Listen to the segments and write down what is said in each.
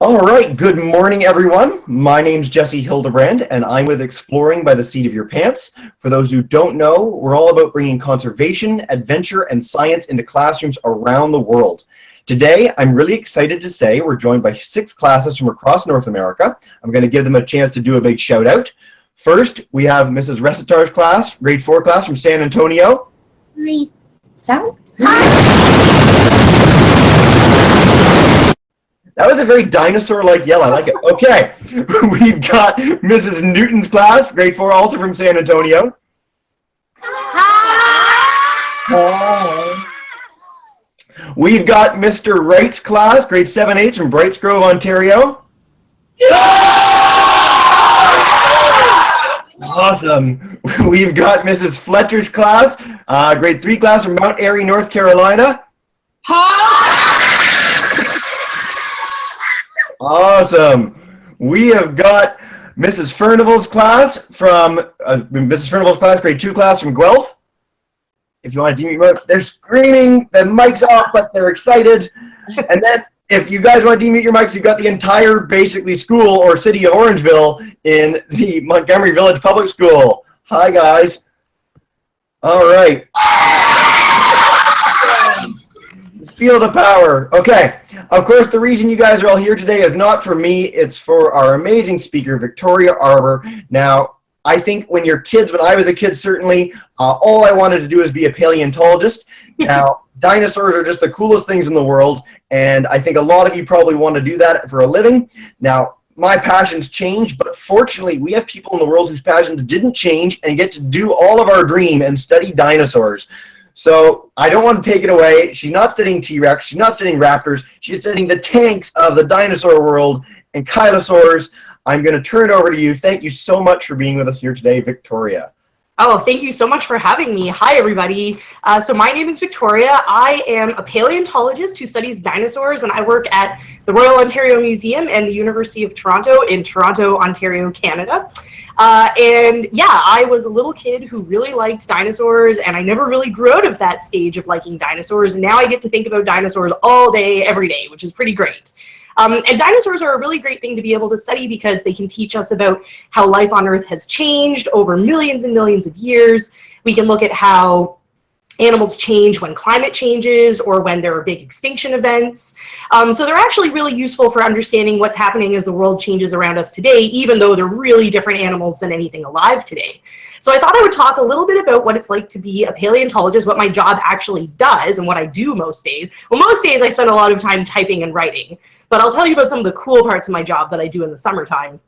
All right, good morning, everyone. My name's Jesse Hildebrand, and I'm with Exploring by the Seat of Your Pants. For those who don't know, we're all about bringing conservation, adventure, and science into classrooms around the world. Today, I'm really excited to say we're joined by 6 classes from across North America. I'm going to give them a chance to do a big shout out. First, we have Mrs. Resitar's class, grade 4 class from San Antonio. That was a very dinosaur-like yell. I like it. Okay. We've got Mrs. Newton's class, grade 4, also from San Antonio. Hi. We've got Mr. Wright's class, grade 7H from Brights Grove, Ontario. Awesome. We've got Mrs. Fletcher's class, grade 3 class from Mount Airy, North Carolina. Awesome. We have got Mrs. Furnival's class from grade 2 class from Guelph. If you want to demute, they're screaming. The mic's off, but they're excited. And then, if you guys want to demute your mics, you've got the entire basically school or city of Orangeville in the Montgomery Village Public School. Hi, guys. All right. Feel the power. Okay. Of course, the reason you guys are all here today is not for me. It's for our amazing speaker, Victoria Arbour. Now, I think when I was a kid, certainly, all I wanted to do is be a paleontologist. Now, dinosaurs are just the coolest things in the world, and I think a lot of you probably want to do that for a living. Now, my passions change, but fortunately, we have people in the world whose passions didn't change and get to do all of our dream and study dinosaurs. So I don't want to take it away. She's not studying T-Rex. She's not studying raptors. She's studying the tanks of the dinosaur world, Ankylosaurs. I'm going to turn it over to you. Thank you so much for being with us here today, Victoria. Oh, thank you so much for having me. Hi, everybody. So my name is Victoria. I am a paleontologist who studies dinosaurs, and I work at the Royal Ontario Museum and the University of Toronto in Toronto, Ontario, Canada. And yeah, I was a little kid who really liked dinosaurs, and I never really grew out of that stage of liking dinosaurs. And now I get to think about dinosaurs all day, every day, which is pretty great. And dinosaurs are a really great thing to be able to study because they can teach us about how life on Earth has changed over millions and millions of years. We can look at how animals change when climate changes or when there are big extinction events. So they're actually really useful for understanding what's happening as the world changes around us today, even though they're really different animals than anything alive today. So I thought I would talk a little bit about what it's like to be a paleontologist, what my job actually does, and what I do most days. Well, most days I spend a lot of time typing and writing, but I'll tell you about some of the cool parts of my job that I do in the summertime.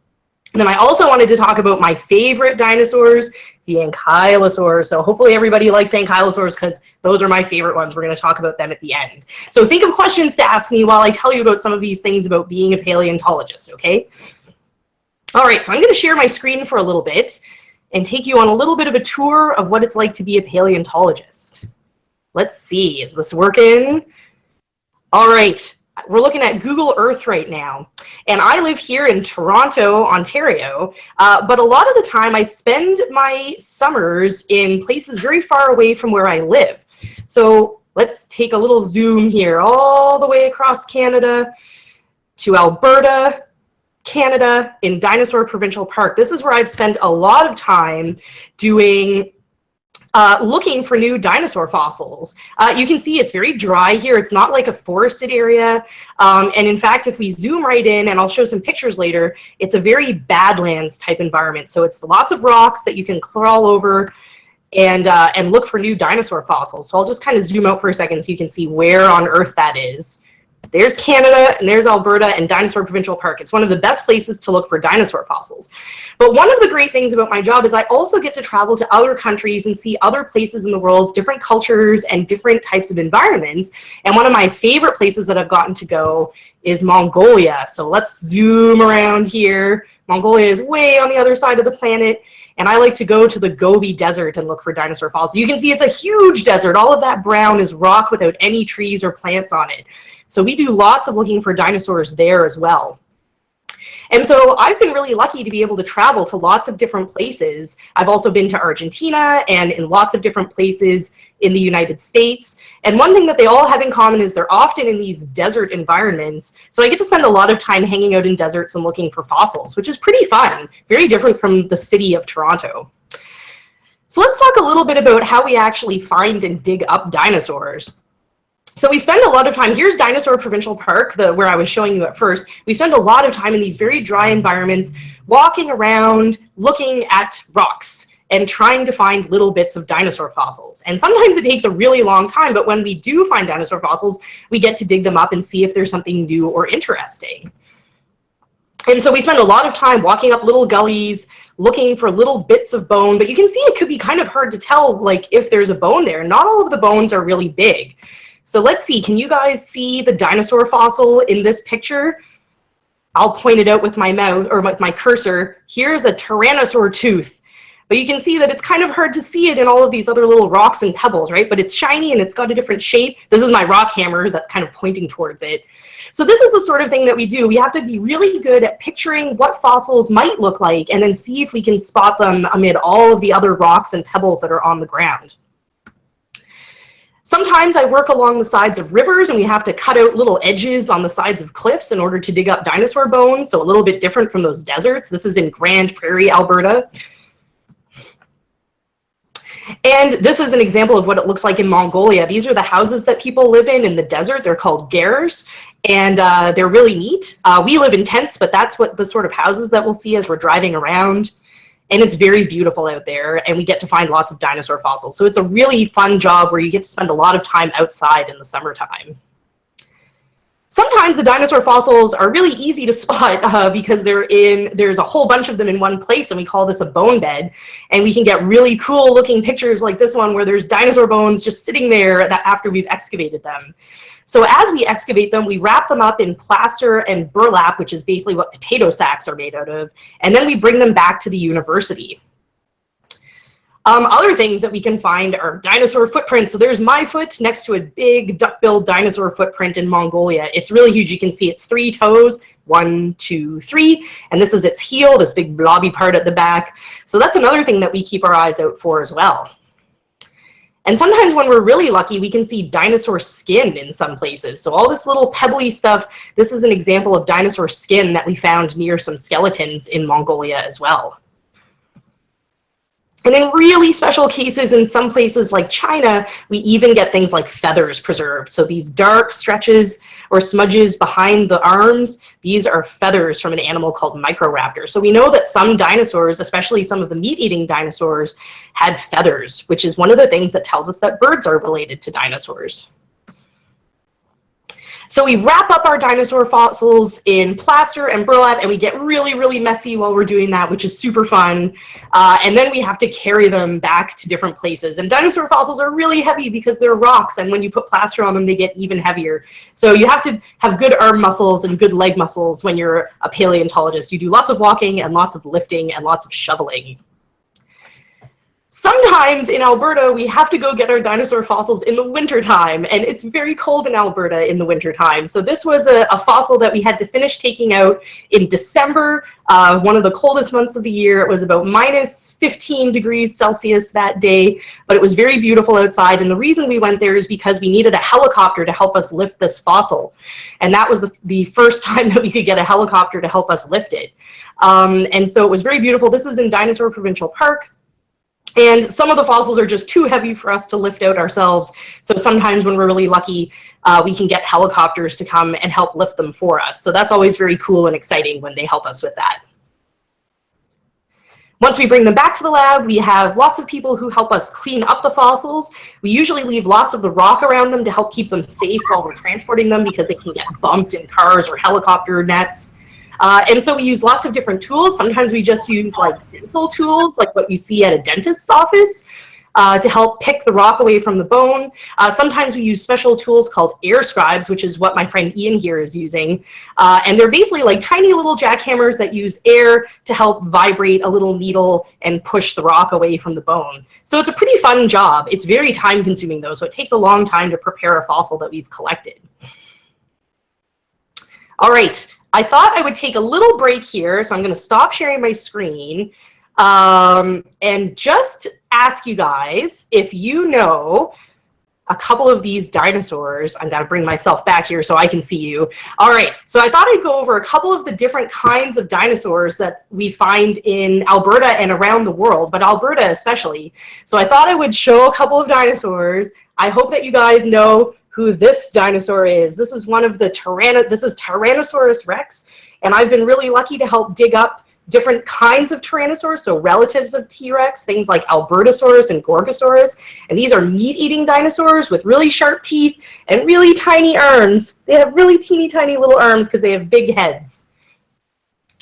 And then I also wanted to talk about my favorite dinosaurs, the Ankylosaurs. So hopefully everybody likes Ankylosaurs because those are my favorite ones. We're going to talk about them at the end. So think of questions to ask me while I tell you about some of these things about being a paleontologist, okay? All right, so I'm going to share my screen for a little bit and take you on a little bit of a tour of what it's like to be a paleontologist. Let's see, is this working? All right. We're looking at Google Earth right now, and I live here in Toronto, Ontario, but a lot of the time I spend my summers in places very far away from where I live. So let's take a little zoom here all the way across Canada to Alberta, Canada, in Dinosaur Provincial Park. This is where I've spent a lot of time doing looking for new dinosaur fossils. You can see it's very dry here. It's not like a forested area. And in fact, if we zoom right in, and I'll show some pictures later, it's a very badlands type environment. So it's lots of rocks that you can crawl over and look for new dinosaur fossils. So I'll just kind of zoom out for a second so you can see where on Earth that is. There's Canada, and there's Alberta and Dinosaur Provincial Park. It's one of the best places to look for dinosaur fossils. But one of the great things about my job is I also get to travel to other countries and see other places in the world, different cultures and different types of environments. And one of my favorite places that I've gotten to go is Mongolia. So let's zoom around here. Mongolia is way on the other side of the planet. And I like to go to the Gobi Desert and look for dinosaur fossils. You can see it's a huge desert. All of that brown is rock without any trees or plants on it. So we do lots of looking for dinosaurs there as well. And so I've been really lucky to be able to travel to lots of different places. I've also been to Argentina and in lots of different places in the United States. And one thing that they all have in common is they're often in these desert environments. So I get to spend a lot of time hanging out in deserts and looking for fossils, which is pretty fun, very different from the city of Toronto. So let's talk a little bit about how we actually find and dig up dinosaurs. So we spend a lot of time, here's Dinosaur Provincial Park, where I was showing you at first. We spend a lot of time in these very dry environments, walking around, looking at rocks, and trying to find little bits of dinosaur fossils. And sometimes it takes a really long time, but when we do find dinosaur fossils, we get to dig them up and see if there's something new or interesting. And so we spend a lot of time walking up little gullies, looking for little bits of bone, but you can see it could be kind of hard to tell like if there's a bone there. Not all of the bones are really big. So let's see, can you guys see the dinosaur fossil in this picture? I'll point it out with my mouth or with my cursor. Here's a tyrannosaur tooth. But you can see that it's kind of hard to see it in all of these other little rocks and pebbles, right? But it's shiny and it's got a different shape. This is my rock hammer that's kind of pointing towards it. So this is the sort of thing that we do. We have to be really good at picturing what fossils might look like and then see if we can spot them amid all of the other rocks and pebbles that are on the ground. Sometimes I work along the sides of rivers and we have to cut out little edges on the sides of cliffs in order to dig up dinosaur bones, so a little bit different from those deserts. This is in Grand Prairie, Alberta. And this is an example of what it looks like in Mongolia. These are the houses that people live in the desert. They're called gers, and they're really neat. We live in tents, but that's what the sort of houses that we'll see as we're driving around. And it's very beautiful out there, and we get to find lots of dinosaur fossils. So it's a really fun job where you get to spend a lot of time outside in the summertime. Sometimes the dinosaur fossils are really easy to spot because there's a whole bunch of them in one place, and we call this a bone bed. And we can get really cool looking pictures like this one where there's dinosaur bones just sitting there after we've excavated them. So as we excavate them, we wrap them up in plaster and burlap, which is basically what potato sacks are made out of, and then we bring them back to the university. Other things that we can find are dinosaur footprints. So there's my foot next to a big duck-billed dinosaur footprint in Mongolia. It's really huge. You can see its 3 toes, 1, 2, 3, and this is its heel, this big blobby part at the back. So that's another thing that we keep our eyes out for as well. And sometimes when we're really lucky, we can see dinosaur skin in some places. So all this little pebbly stuff, this is an example of dinosaur skin that we found near some skeletons in Mongolia as well. And in really special cases, in some places like China, we even get things like feathers preserved. So these dark stretches or smudges behind the arms, these are feathers from an animal called Microraptor. So we know that some dinosaurs, especially some of the meat-eating dinosaurs, had feathers, which is one of the things that tells us that birds are related to dinosaurs. So we wrap up our dinosaur fossils in plaster and burlap, and we get really, really messy while we're doing that, which is super fun. And then we have to carry them back to different places. And dinosaur fossils are really heavy because they're rocks, and when you put plaster on them, they get even heavier. So you have to have good arm muscles and good leg muscles when you're a paleontologist. You do lots of walking and lots of lifting and lots of shoveling. Sometimes in Alberta, we have to go get our dinosaur fossils in the wintertime, and it's very cold in Alberta in the wintertime. So this was a fossil that we had to finish taking out in December, one of the coldest months of the year. It was about -15°C that day, but it was very beautiful outside. And the reason we went there is because we needed a helicopter to help us lift this fossil. And that was the first time that we could get a helicopter to help us lift it. And so it was very beautiful. This is in Dinosaur Provincial Park. And some of the fossils are just too heavy for us to lift out ourselves. So sometimes when we're really lucky, we can get helicopters to come and help lift them for us. So that's always very cool and exciting when they help us with that. Once we bring them back to the lab, we have lots of people who help us clean up the fossils. We usually leave lots of the rock around them to help keep them safe while we're transporting them because they can get bumped in cars or helicopter nets. And so we use lots of different tools. Sometimes we just use like dental tools, like what you see at a dentist's office, to help pick the rock away from the bone. Sometimes we use special tools called air scribes, which is what my friend Ian here is using. And they're basically like tiny little jackhammers that use air to help vibrate a little needle and push the rock away from the bone. So it's a pretty fun job. It's very time consuming though, so it takes a long time to prepare a fossil that we've collected. All right. I thought I would take a little break here, so I'm going to stop sharing my screen and just ask you guys if you know a couple of these dinosaurs. I'm going to bring myself back here so I can see you. All right, so I thought I'd go over a couple of the different kinds of dinosaurs that we find in Alberta and around the world, but Alberta especially. So I thought I would show a couple of dinosaurs. I hope that you guys know who this dinosaur is. This is one of the this is Tyrannosaurus rex, and I've been really lucky to help dig up different kinds of Tyrannosaurs, so relatives of T-Rex, things like Albertosaurus and Gorgosaurus, and these are meat-eating dinosaurs with really sharp teeth and really tiny arms. They have really teeny tiny little arms because they have big heads.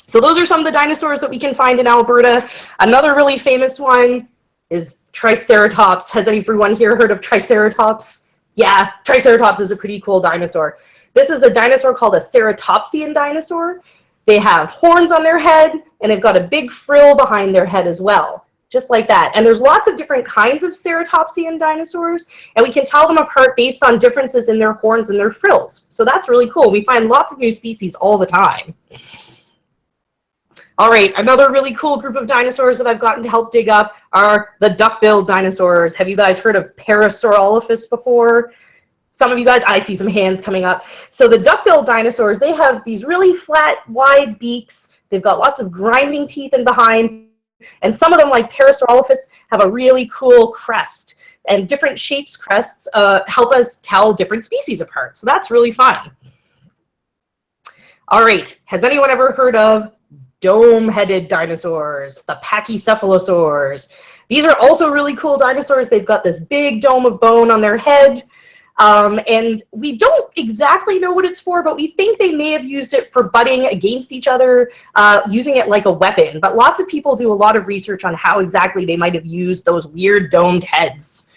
So those are some of the dinosaurs that we can find in Alberta. Another really famous one is Triceratops. Has everyone here heard of Triceratops? Yeah, Triceratops is a pretty cool dinosaur. This is a dinosaur called a ceratopsian dinosaur. They have horns on their head, and they've got a big frill behind their head as well, just like that. And there's lots of different kinds of ceratopsian dinosaurs, and we can tell them apart based on differences in their horns and their frills. So that's really cool. We find lots of new species all the time. All right, another really cool group of dinosaurs that I've gotten to help dig up are the duck-billed dinosaurs. Have you guys heard of Parasaurolophus before? Some of you guys, I see some hands coming up. So the duck-billed dinosaurs, they have these really flat, wide beaks. They've got lots of grinding teeth in behind. And some of them, like Parasaurolophus, have a really cool crest. And different shapes crests help us tell different species apart. So that's really fun. All right, has anyone ever heard of dome-headed dinosaurs, the Pachycephalosaurs? These are also really cool dinosaurs. They've got this big dome of bone on their head. And we don't exactly know what it's for, but we think they may have used it for butting against each other, using it like a weapon. But lots of people do a lot of research on how exactly they might have used those weird domed heads.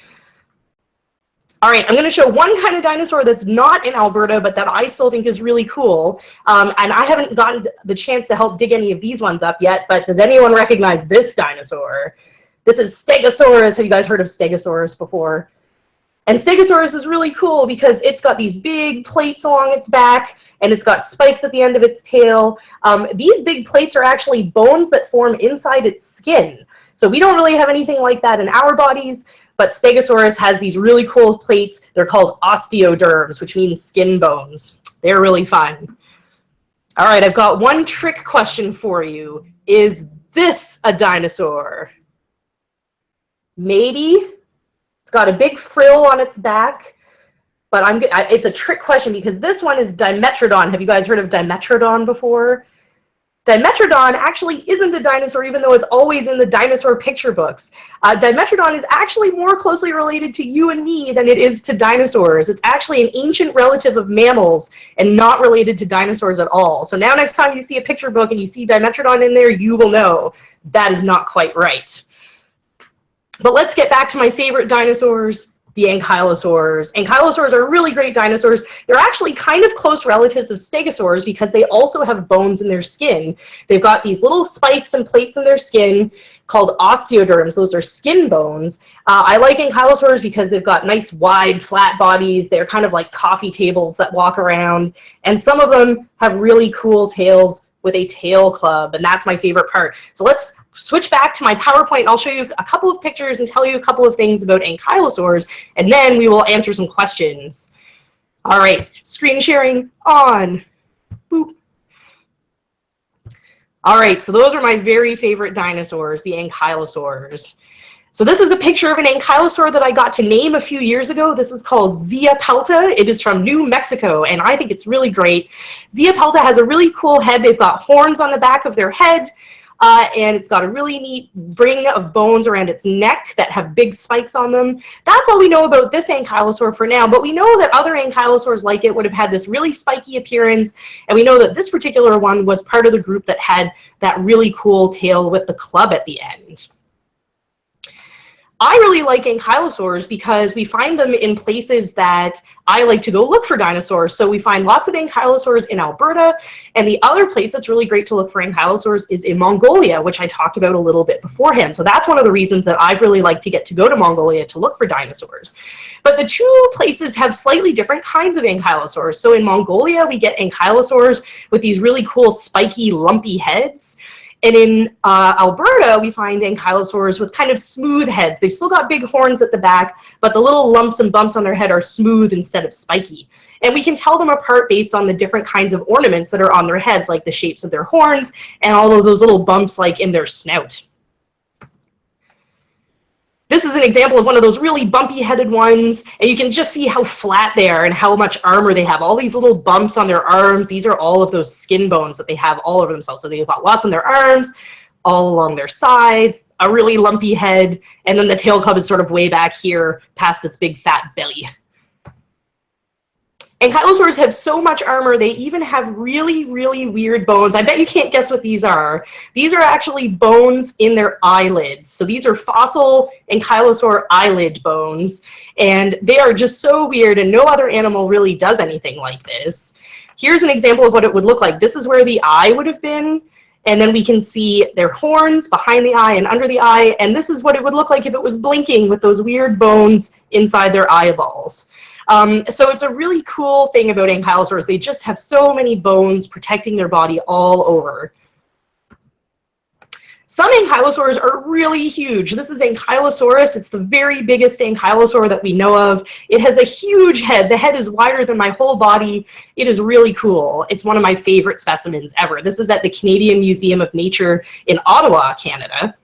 All right, I'm going to show one kind of dinosaur that's not in Alberta, but that I still think is really cool. And I haven't gotten the chance to help dig any of these ones up yet, but does anyone recognize this dinosaur? This is Stegosaurus. Have you guys heard of Stegosaurus before? And Stegosaurus is really cool because it's got these big plates along its back, and it's got spikes at the end of its tail. These big plates are actually bones that form inside its skin. So we don't really have anything like that in our bodies, but Stegosaurus has these really cool plates. They're called osteoderms, which means skin bones. They're really fun. All right, I've got one trick question for you. Is this a dinosaur? Maybe. It's got a big frill on its back, but it's a trick question because this one is Dimetrodon. Have you guys heard of Dimetrodon before? Dimetrodon actually isn't a dinosaur, even though it's always in the dinosaur picture books. Dimetrodon is actually more closely related to you and me than it is to dinosaurs. It's actually an ancient relative of mammals and not related to dinosaurs at all. So now next time you see a picture book and you see Dimetrodon in there, you will know that is not quite right. But let's get back to my favorite dinosaurs, the Ankylosaurs. Ankylosaurs are really great dinosaurs. They're actually kind of close relatives of Stegosaurs because they also have bones in their skin. They've got these little spikes and plates in their skin called osteoderms. Those are skin bones. I like Ankylosaurs because they've got nice, wide, flat bodies. They're kind of like coffee tables that walk around. And some of them have really cool tails with a tail club, and that's my favorite part. So let's switch back to my PowerPoint, and I'll show you a couple of pictures and tell you a couple of things about Ankylosaurs, and then we will answer some questions. All right, screen sharing on. Boop. All right, so those are my very favorite dinosaurs, the Ankylosaurs. So this is a picture of an ankylosaur that I got to name a few years ago. This is called Zia pelta. It is from New Mexico, and I think it's really great. Zia pelta has a really cool head. They've got horns on the back of their head, and it's got a really neat ring of bones around its neck that have big spikes on them. That's all we know about this ankylosaur for now, but we know that other ankylosaurs like it would have had this really spiky appearance, and we know that this particular one was part of the group that had that really cool tail with the club at the end. I really like ankylosaurs because we find them in places that I like to go look for dinosaurs. So we find lots of ankylosaurs in Alberta, and the other place that's really great to look for ankylosaurs is in Mongolia, which I talked about a little bit beforehand. So that's one of the reasons that I've really liked to get to go to Mongolia to look for dinosaurs. But the two places have slightly different kinds of ankylosaurs. So in Mongolia, we get ankylosaurs with these really cool spiky, lumpy heads. And in Alberta, we find ankylosaurs with kind of smooth heads. They've still got big horns at the back, but the little lumps and bumps on their head are smooth instead of spiky. And we can tell them apart based on the different kinds of ornaments that are on their heads, like the shapes of their horns and all of those little bumps like in their snout. This is an example of one of those really bumpy-headed ones, and you can just see how flat they are and how much armor they have. All these little bumps on their arms, these are all of those skin bones that they have all over themselves. So they've got lots on their arms, all along their sides, a really lumpy head, and then the tail club is sort of way back here past its big fat belly. Ankylosaurs have so much armor, they even have really, really weird bones. I bet you can't guess what these are. These are actually bones in their eyelids. So these are fossil ankylosaur eyelid bones, and they are just so weird, and no other animal really does anything like this. Here's an example of what it would look like. This is where the eye would have been, and then we can see their horns behind the eye and under the eye, and this is what it would look like if it was blinking with those weird bones inside their eyeballs. So it's a really cool thing about ankylosaurs. They just have so many bones protecting their body all over. Some ankylosaurs are really huge. This is Ankylosaurus. It's the very biggest ankylosaur that we know of. It has a huge head. The head is wider than my whole body. It is really cool. It's one of my favorite specimens ever. This is at the Canadian Museum of Nature in Ottawa, Canada.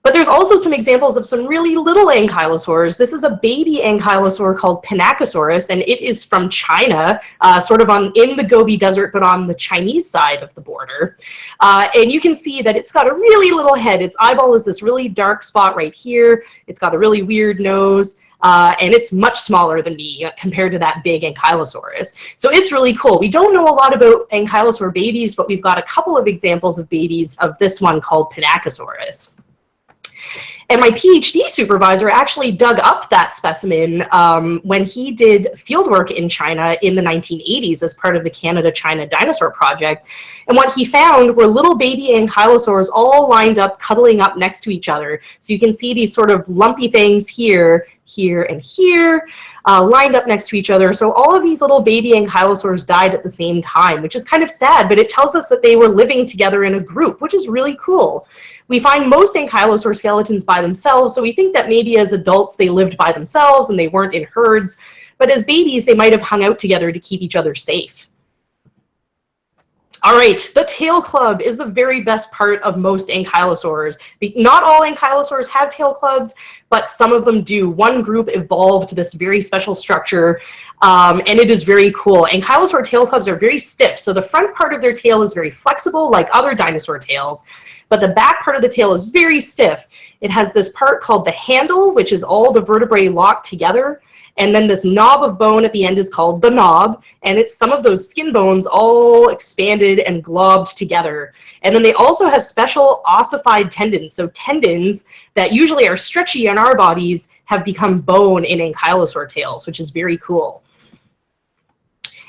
But there's also some examples of some really little ankylosaurs. This is a baby ankylosaur called Pinacosaurus, and it is from China, sort of in the Gobi Desert, but on the Chinese side of the border. And you can see that it's got a really little head. Its eyeball is this really dark spot right here. It's got a really weird nose. And it's much smaller than me compared to that big Ankylosaurus. So it's really cool. We don't know a lot about ankylosaur babies, but we've got a couple of examples of babies of this one called Pinacosaurus. And my PhD supervisor actually dug up that specimen when he did fieldwork in China in the 1980s as part of the Canada-China Dinosaur Project. And what he found were little baby ankylosaurs all lined up, cuddling up next to each other. So you can see these sort of lumpy things here, here, and here, lined up next to each other. So all of these little baby ankylosaurs died at the same time, which is kind of sad, but it tells us that they were living together in a group, which is really cool. We find most ankylosaur skeletons by themselves, so we think that maybe as adults they lived by themselves and they weren't in herds, but as babies they might have hung out together to keep each other safe. All right, the tail club is the very best part of most ankylosaurs. Not all ankylosaurs have tail clubs, but some of them do. One group evolved this very special structure, and it is very cool. Ankylosaur tail clubs are very stiff, so the front part of their tail is very flexible, like other dinosaur tails, but the back part of the tail is very stiff. It has this part called the handle, which is all the vertebrae locked together, and then this knob of bone at the end is called the knob, and it's some of those skin bones all expanded and globbed together. And then they also have special ossified tendons, so tendons that usually are stretchy in our bodies have become bone in ankylosaur tails, which is very cool.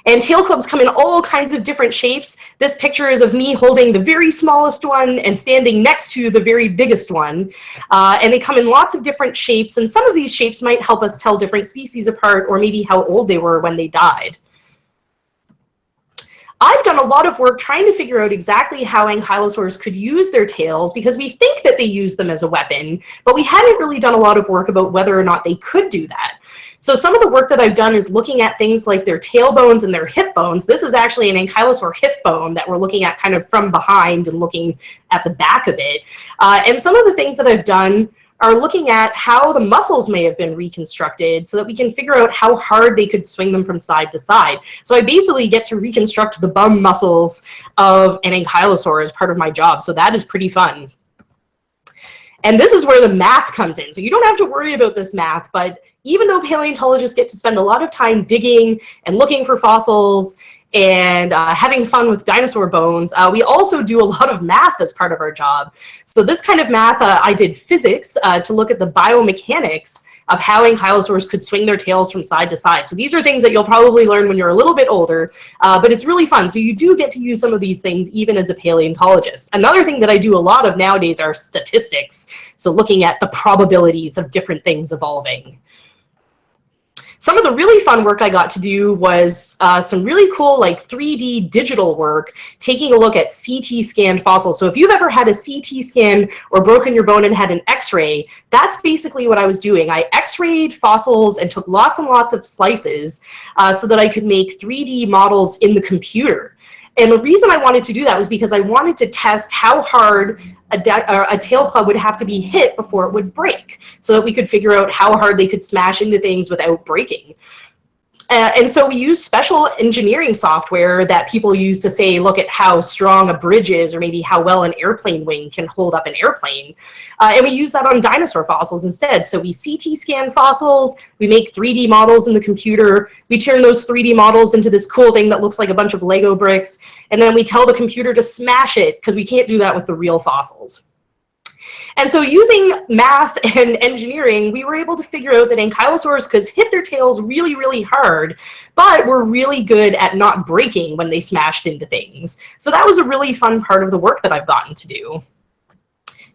And tail clubs come in all kinds of different shapes. This picture is of me holding the very smallest one and standing next to the very biggest one. And they come in lots of different shapes, and some of these shapes might help us tell different species apart, or maybe how old they were when they died. I've done a lot of work trying to figure out exactly how ankylosaurs could use their tails, because we think that they use them as a weapon, but we hadn't really done a lot of work about whether or not they could do that. So some of the work that I've done is looking at things like their tail bones and their hip bones. This is actually an ankylosaur hip bone that we're looking at kind of from behind and looking at the back of it. And some of the things that I've done are looking at how the muscles may have been reconstructed so that we can figure out how hard they could swing them from side to side. So I basically get to reconstruct the bum muscles of an ankylosaur as part of my job. So that is pretty fun. And this is where the math comes in. So you don't have to worry about this math, but even though paleontologists get to spend a lot of time digging and looking for fossils and having fun with dinosaur bones. We also do a lot of math as part of our job. So this kind of math, I did physics to look at the biomechanics of how ankylosaurs could swing their tails from side to side. So these are things that you'll probably learn when you're a little bit older, but it's really fun. So you do get to use some of these things even as a paleontologist. Another thing that I do a lot of nowadays are statistics. So looking at the probabilities of different things evolving. Some of the really fun work I got to do was some really cool like 3D digital work, taking a look at CT scanned fossils. So if you've ever had a CT scan or broken your bone and had an X-ray, that's basically what I was doing. I X-rayed fossils and took lots and lots of slices so that I could make 3D models in the computer. And the reason I wanted to do that was because I wanted to test how hard a tail club would have to be hit before it would break, so that we could figure out how hard they could smash into things without breaking. And so we use special engineering software that people use to say, look at how strong a bridge is, or maybe how well an airplane wing can hold up an airplane. And we use that on dinosaur fossils instead. So we CT scan fossils, we make 3D models in the computer, we turn those 3D models into this cool thing that looks like a bunch of Lego bricks, and then we tell the computer to smash it, because we can't do that with the real fossils. And so using math and engineering, we were able to figure out that ankylosaurs could hit their tails really, really hard, but were really good at not breaking when they smashed into things. So that was a really fun part of the work that I've gotten to do.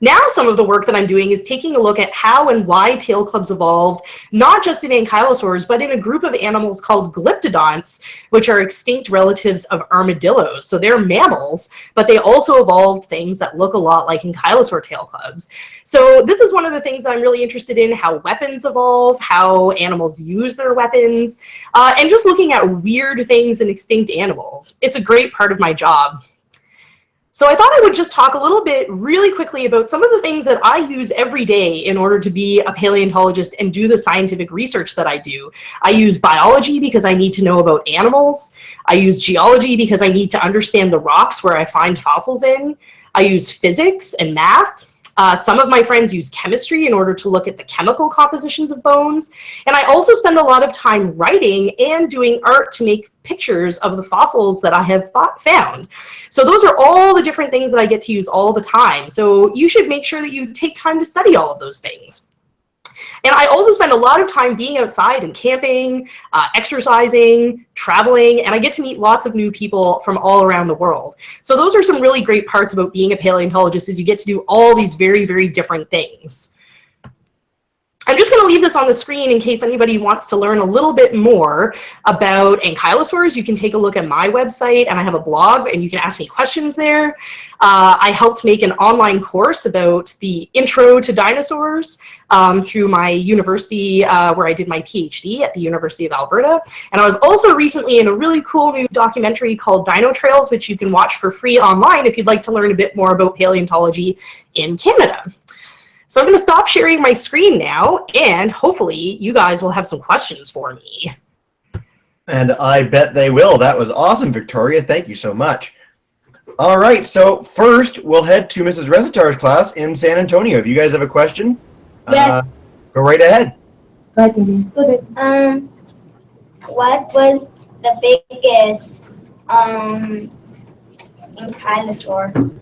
Now some of the work that I'm doing is taking a look at how and why tail clubs evolved, not just in ankylosaurs, but in a group of animals called glyptodonts, which are extinct relatives of armadillos. So they're mammals, but they also evolved things that look a lot like ankylosaur tail clubs. So this is one of the things that I'm really interested in, how weapons evolve, how animals use their weapons, and just looking at weird things in extinct animals. It's a great part of my job. So I thought I would just talk a little bit really quickly about some of the things that I use every day in order to be a paleontologist and do the scientific research that I do. I use biology because I need to know about animals. I use geology because I need to understand the rocks where I find fossils in. I use physics and math. Some of my friends use chemistry in order to look at the chemical compositions of bones. And I also spend a lot of time writing and doing art to make pictures of the fossils that I have found. So those are all the different things that I get to use all the time. So you should make sure that you take time to study all of those things. And I also spend a lot of time being outside and camping, exercising, traveling, and I get to meet lots of new people from all around the world. So those are some really great parts about being a paleontologist, is you get to do all these very, very different things. I'm just going to leave this on the screen in case anybody wants to learn a little bit more about ankylosaurs. You can take a look at my website, and I have a blog, and you can ask me questions there. I helped make an online course about the intro to dinosaurs through my university where I did my PhD at the University of Alberta. And I was also recently in a really cool new documentary called Dino Trails, which you can watch for free online if you'd like to learn a bit more about paleontology in Canada. So I'm going to stop sharing my screen now, and hopefully you guys will have some questions for me. And I bet they will. That was awesome, Victoria. Thank you so much. All right, so first we'll head to Mrs. Resitar's class in San Antonio. If you guys have a question, yes. Go right ahead. What was the biggest ankylosaur?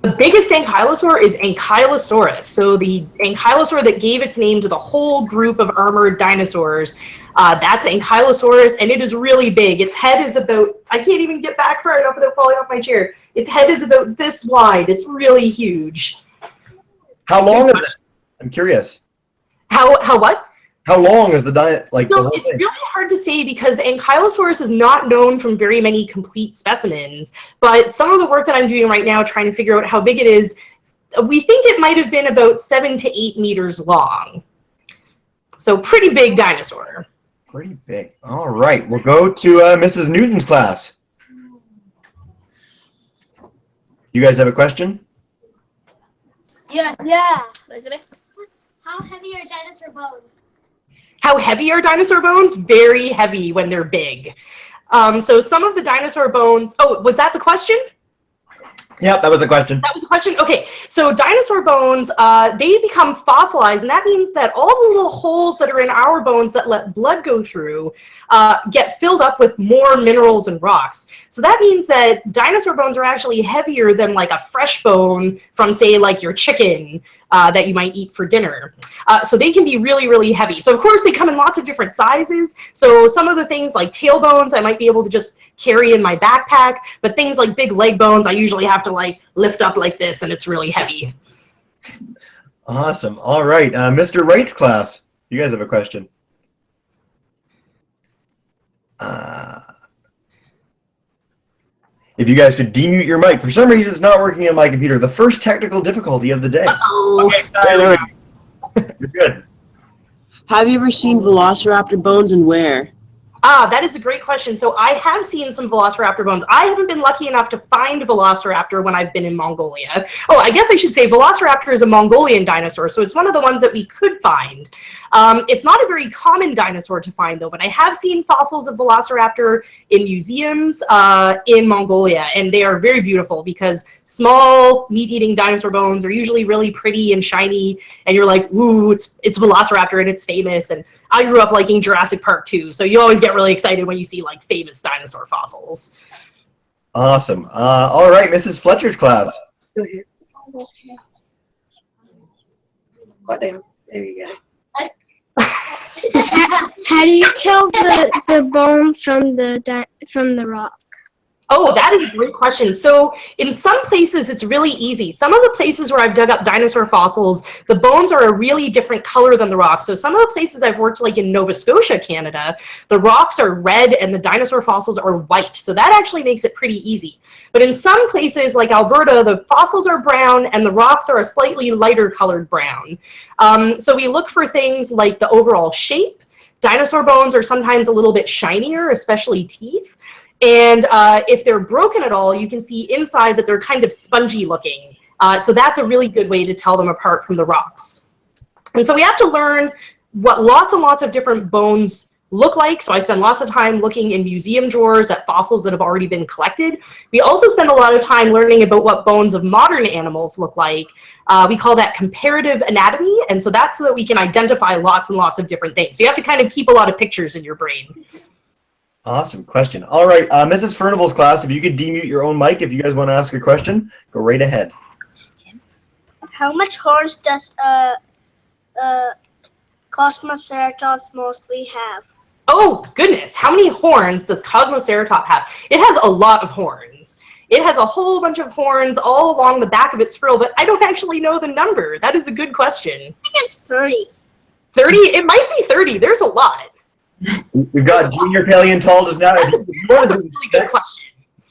The biggest ankylosaur is Ankylosaurus. So the ankylosaur that gave its name to the whole group of armored dinosaurs, that's Ankylosaurus, and it is really big. Its head is about, I can't even get back far enough without falling off my chair. Its head is about this wide. It's really huge. How long is it? I'm curious. How what? How long is the diet? Like, no, it's really hard to say because Ankylosaurus is not known from very many complete specimens. But some of the work that I'm doing right now, trying to figure out how big it is, we think it might have been about 7 to 8 meters long. So pretty big dinosaur. Pretty big. All right, we'll go to Mrs. Newton's class. You guys have a question? Yeah. How heavy are dinosaur bones? How heavy are dinosaur bones? Very heavy when they're big. So some of the dinosaur bones, oh, was that the question? Yep, that was the question. That was the question? Okay, so dinosaur bones, they become fossilized, and that means that all the little holes that are in our bones that let blood go through get filled up with more minerals and rocks. So that means that dinosaur bones are actually heavier than like a fresh bone from, say, like your chicken that you might eat for dinner. So they can be really, really heavy. So of course they come in lots of different sizes. So some of the things like tail bones I might be able to just carry in my backpack, but things like big leg bones I usually have to like lift up like this, and it's really heavy. Awesome. All right, Mr. Wright's class, you guys have a question. If you guys could demute your mic. For some reason, it's not working on my computer. The first technical difficulty of the day. Uh-oh. Okay, Skylar. You're good. Have you ever seen velociraptor bones, and where? That is a great question. So I have seen some velociraptor bones. I haven't been lucky enough to find a velociraptor when I've been in Mongolia. Oh, I guess I should say velociraptor is a Mongolian dinosaur, so it's one of the ones that we could find. It's not a very common dinosaur to find, though, but I have seen fossils of velociraptor in museums in Mongolia, and they are very beautiful because small meat-eating dinosaur bones are usually really pretty and shiny, and you're like, ooh, it's velociraptor and it's famous. And I grew up liking Jurassic Park too, so you always get really excited when you see like famous dinosaur fossils. Awesome. All right, Mrs. Fletcher's class. There you go. How do you tell the bone from the rock? Oh, that is a great question. So in some places, it's really easy. Some of the places where I've dug up dinosaur fossils, the bones are a really different color than the rocks. So some of the places I've worked, like in Nova Scotia, Canada, the rocks are red and the dinosaur fossils are white. So that actually makes it pretty easy. But in some places, like Alberta, the fossils are brown and the rocks are a slightly lighter colored brown. So we look for things like the overall shape. Dinosaur bones are sometimes a little bit shinier, especially teeth. And if they're broken at all, you can see inside that they're kind of spongy looking. So that's a really good way to tell them apart from the rocks. And so we have to learn what lots and lots of different bones look like. So I spend lots of time looking in museum drawers at fossils that have already been collected. We also spend a lot of time learning about what bones of modern animals look like. We call that comparative anatomy. And so that's so that we can identify lots and lots of different things. So you have to kind of keep a lot of pictures in your brain. Awesome question. All right, Mrs. Furnival's class, if you could demute your own mic, if you guys want to ask a question, go right ahead. How much horns does Cosmoceratops mostly have? Oh, goodness. How many horns does Cosmoceratops have? It has a lot of horns. It has a whole bunch of horns all along the back of its frill, but I don't actually know the number. That is a good question. I think it's 30. 30? It might be 30. There's a lot. We've got junior paleontologist now. That's a really good question.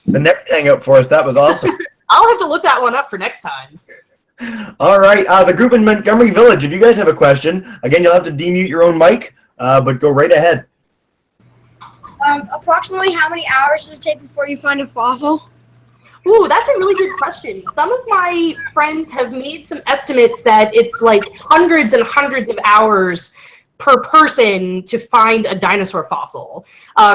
The next hangout for us, that was awesome. I'll have to look that one up for next time. All right, the group in Montgomery Village, if you guys have a question, again, you'll have to demute your own mic, but go right ahead. Approximately how many hours does it take before you find a fossil? Ooh, that's a really good question. Some of my friends have made some estimates that it's like hundreds and hundreds of hours per person to find a dinosaur fossil,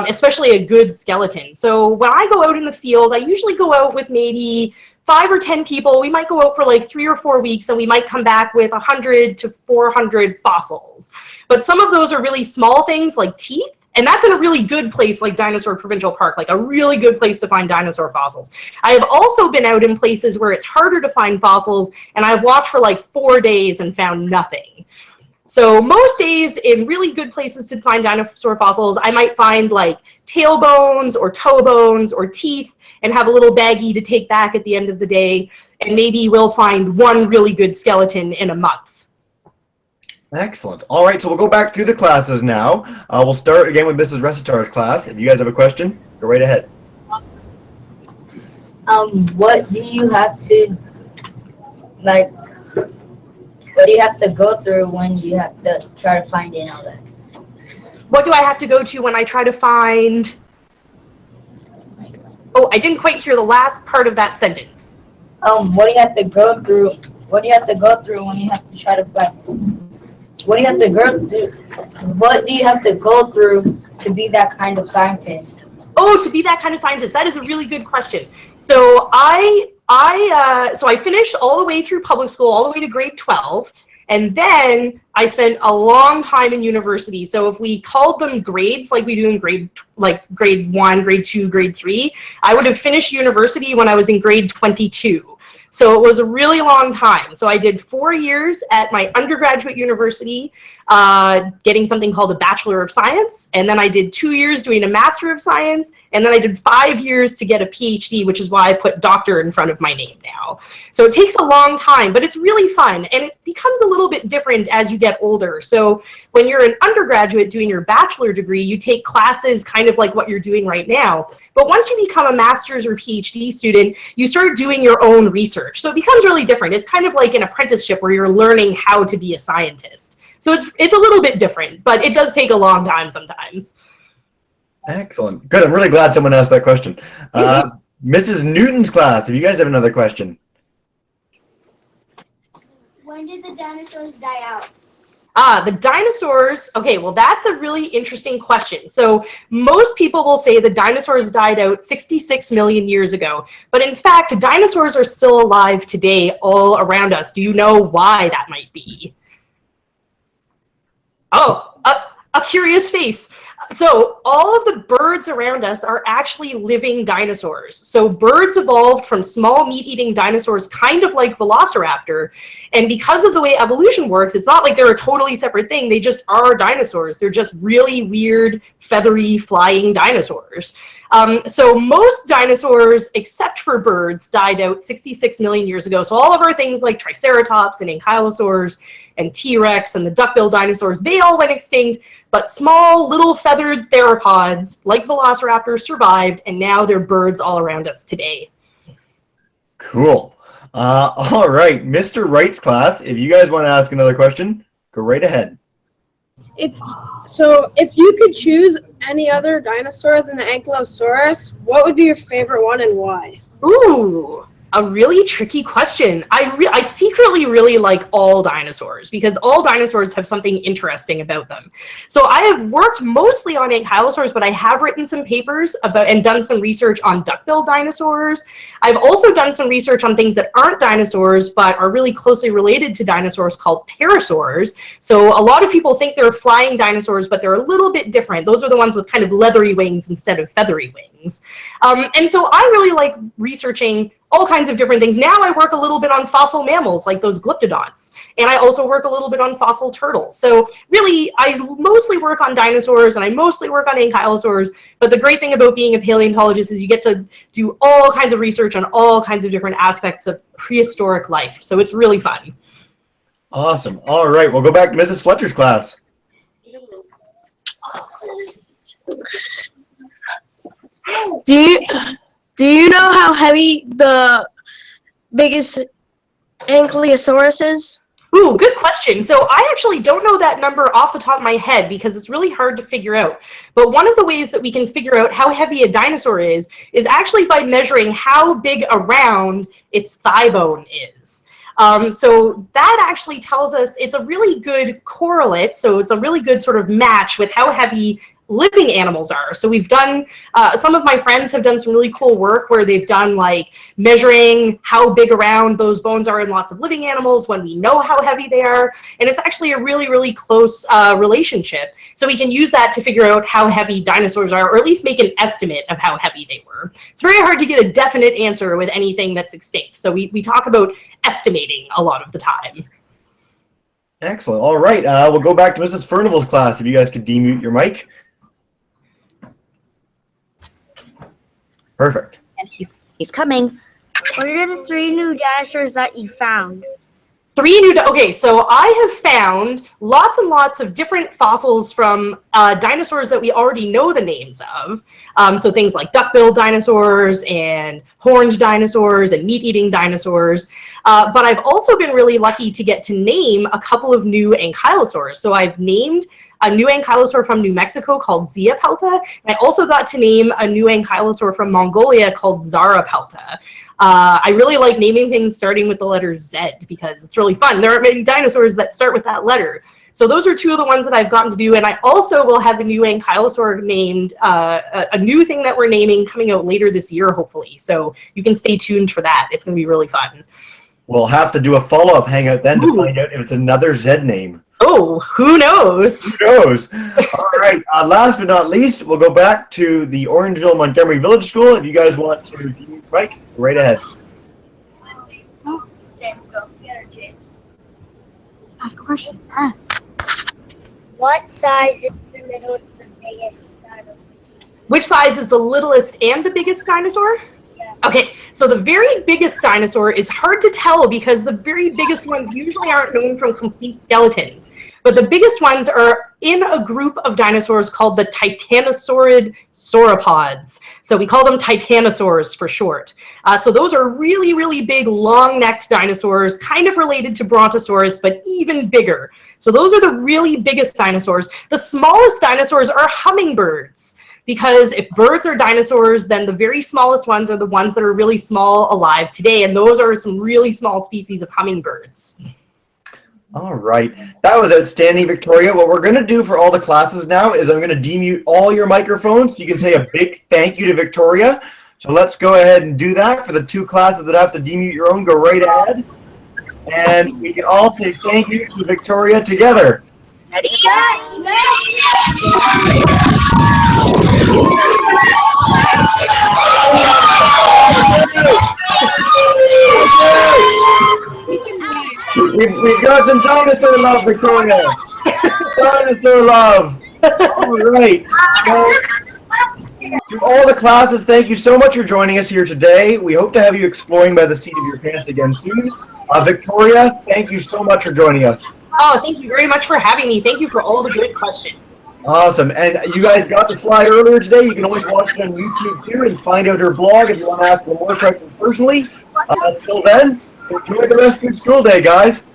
especially a good skeleton. So when I go out in the field, I usually go out with maybe 5 or 10 people. We might go out for like 3 or 4 weeks, and we might come back with 100 to 400 fossils. But some of those are really small things like teeth, and that's in a really good place like Dinosaur Provincial Park, like a really good place to find dinosaur fossils. I have also been out in places where it's harder to find fossils, and I've walked for like 4 days and found nothing. So most days in really good places to find dinosaur fossils, I might find like tail bones or toe bones or teeth and have a little baggie to take back at the end of the day. And maybe we'll find one really good skeleton in a month. Excellent. All right, so we'll go back through the classes now. We'll start again with Mrs. Resitar's class. If you guys have a question, go right ahead. What do you have to, like, what do you have to go through when you have to try to find it and all that? What do I have to go to when I try to find... Oh, I didn't quite hear the last part of that sentence. What do you have to go through? What do you have to go through when you have to try to find? What do you have to go through? What do you have to go through to be that kind of scientist? Oh, to be that kind of scientist, that is a really good question. So I I finished all the way through public school, all the way to grade 12. And then I spent a long time in university. So if we called them grades like we do in grade 1, grade 2, grade 3, I would have finished university when I was in grade 22. So it was a really long time. So I did 4 years at my undergraduate university, getting something called a Bachelor of Science. And then I did 2 years doing a Master of Science. And then I did 5 years to get a PhD, which is why I put doctor in front of my name now. So it takes a long time, but it's really fun. And it becomes a little bit different as you get older. So when you're an undergraduate doing your bachelor degree, you take classes kind of like what you're doing right now. But once you become a master's or PhD student, you start doing your own research. So it becomes really different. It's kind of like an apprenticeship where you're learning how to be a scientist. So it's a little bit different, but it does take a long time sometimes. Excellent. Good. I'm really glad someone asked that question. Mrs. Newton's class, if you guys have another question. When did the dinosaurs die out? The dinosaurs, okay, well, that's a really interesting question. So most people will say the dinosaurs died out 66 million years ago. But in fact, dinosaurs are still alive today all around us. Do you know why that might be? Oh, a curious face. So all of the birds around us are actually living dinosaurs. So birds evolved from small meat-eating dinosaurs, kind of like Velociraptor. And because of the way evolution works, it's not like they're a totally separate thing. They just are dinosaurs. They're just really weird, feathery, flying dinosaurs. So most dinosaurs, except for birds, died out 66 million years ago. So all of our things like Triceratops and Ankylosaurs and T-Rex and the duck-billed dinosaurs, they all went extinct, but small little feathered theropods like Velociraptors survived, and now they're birds all around us today. Cool. All right, Mr. Wright's class, if you guys want to ask another question, go right ahead. If you could choose any other dinosaur than the Ankylosaurus, what would be your favorite one and why? Ooh, a really tricky question. I secretly really like all dinosaurs because all dinosaurs have something interesting about them. So I have worked mostly on Ankylosaurs, but I have written some papers about and done some research on duck-billed dinosaurs. I've also done some research on things that aren't dinosaurs but are really closely related to dinosaurs called pterosaurs. So a lot of people think they're flying dinosaurs, but they're a little bit different. Those are the ones with kind of leathery wings instead of feathery wings. And so I really like researching all kinds of different things. Now I work a little bit on fossil mammals like those glyptodonts, and I also work a little bit on fossil turtles. So really, I mostly work on dinosaurs and I mostly work on ankylosaurs, but the great thing about being a paleontologist is you get to do all kinds of research on all kinds of different aspects of prehistoric life. So it's really fun. Awesome. All right, we'll go back to Mrs. Fletcher's class. Do you know how heavy the biggest Ankylosaurus is? Ooh, good question. So I actually don't know that number off the top of my head because it's really hard to figure out. But one of the ways that we can figure out how heavy a dinosaur is actually by measuring how big around its thigh bone is. So that actually tells us it's a really good correlate. So it's a really good sort of match with how heavy living animals are. So we've done, some of my friends have done some really cool work where they've done like measuring how big around those bones are in lots of living animals when we know how heavy they are. And it's actually a really, really close relationship. So we can use that to figure out how heavy dinosaurs are, or at least make an estimate of how heavy they were. It's very hard to get a definite answer with anything that's extinct. So we talk about estimating a lot of the time. Excellent. All right, we'll go back to Mrs. Furnival's class. If you guys could demute your mic. Perfect. And he's coming. What are the 3 new dinosaurs that you found? Okay, so I have found lots and lots of different fossils from dinosaurs that we already know the names of. So things like duck-billed dinosaurs and horned dinosaurs and meat-eating dinosaurs. But I've also been really lucky to get to name a couple of new ankylosaurs. So I've named a new ankylosaur from New Mexico called Ziapelta. And I also got to name a new ankylosaur from Mongolia called Zarapelta. I really like naming things starting with the letter Z because it's really fun. There aren't many dinosaurs that start with that letter. So those are two of the ones that I've gotten to do. And I also will have a new ankylosaur named, a new thing that we're naming coming out later this year, hopefully. So you can stay tuned for that. It's going to be really fun. We'll have to do a follow-up hangout then to find out if it's another Z name. Oh, who knows? Who knows? All right. Last but not least, we'll go back to the Orangeville Montgomery Village School. If you guys want to, Mike, go right ahead. James, go. Get her, James. I have a question. Ask. What size is the littlest to the biggest dinosaur? Which size is the littlest and the biggest dinosaur? Yeah. Okay, so the very biggest dinosaur is hard to tell because the very biggest ones usually aren't known from complete skeletons. But the biggest ones are in a group of dinosaurs called the titanosaurid sauropods. So we call them titanosaurs for short. So those are really, really big, long-necked dinosaurs, kind of related to Brontosaurus, but even bigger. So those are the really biggest dinosaurs. The smallest dinosaurs are hummingbirds. Because if birds are dinosaurs, then the very smallest ones are the ones that are really small alive today. And those are some really small species of hummingbirds. All right. That was outstanding, Victoria. What we're going to do for all the classes now is I'm going to demute all your microphones so you can say a big thank you to Victoria. So let's go ahead and do that. For the two classes that have to demute your own, go right ahead. And we can all say thank you to Victoria together. Ready? We got some dinosaur love, Victoria. Dinosaur love. All right. Well, to all the classes, thank you so much for joining us here today. We hope to have you exploring by the seat of your pants again soon. Victoria, thank you so much for joining us. Oh, thank you very much for having me. Thank you for all the good questions. Awesome. And you guys got the slide earlier today. You can always watch it on YouTube too and find out her blog if you want to ask her more questions personally. Until then, enjoy the rest of your school day, guys.